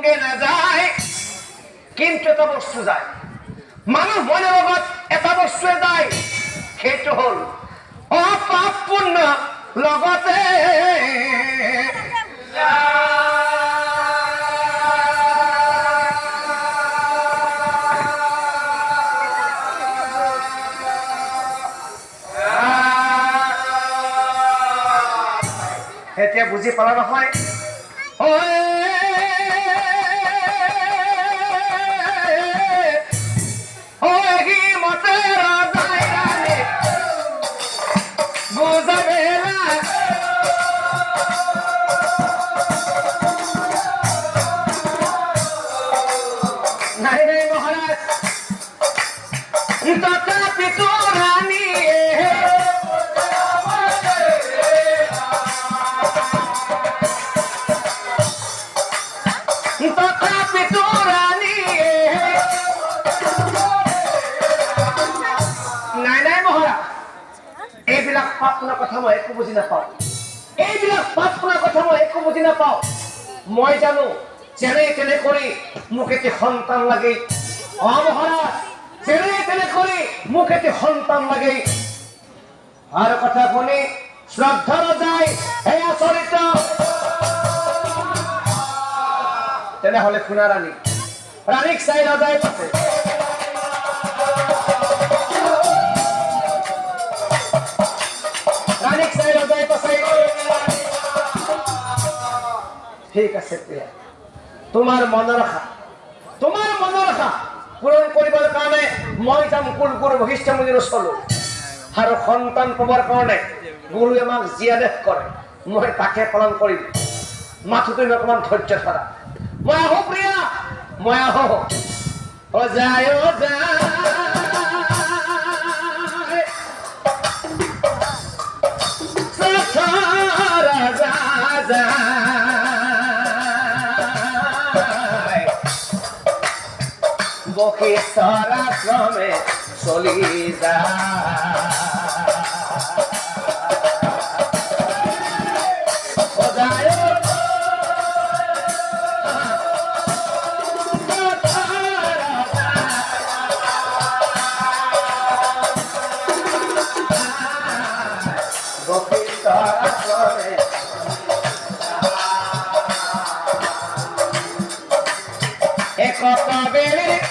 সঙ্গে না যায় কিন্তু এটা বস্তু যায় মানুষ মনেৰ লগত এটা বস্তুৱে যায় সেইটো হল অপাপ পুণ্য লগতে এতিয়া বুজি পালা নহয় কথা মই একো বুজি নাপাওঁ এইবিলাক পাপৰ কথা মই একো বুজি নাপাওঁ মই জানো যেনে তেনে কৰি মোক এটি সন্তান লাগে মহাৰাজ যেনে তেনে কৰি মোক এটি সন্তান লাগে আৰু কথা শুনি শ্ৰদ্ধা যায় এয়া চৰিত্ৰ তেনেহলে শুনা ৰাণীক চাই নাযায় পাছে ঠিক আছে প্ৰিয়া তোমাৰ মনৰ আশা পূৰণ কৰিবৰ কাৰণে মই যাম কুলগুৰু বশিষ্ঠ মুনিৰ ওচৰলৈ আৰু সন্তান পাবৰ কাৰণে গুৰুৱে আমাক যি আদেশ কৰে মই তাকে পালন কৰিম মাথোঁ তুমি অকণমান ধৈৰ্য ধৰা মই আহোঁ প্ৰিয়া মই আহোঁ অ যায় বশিষ্ঠৰ আশ্ৰমে চলি বশিষ্ঠৰ আশ্ৰমে এক বেলি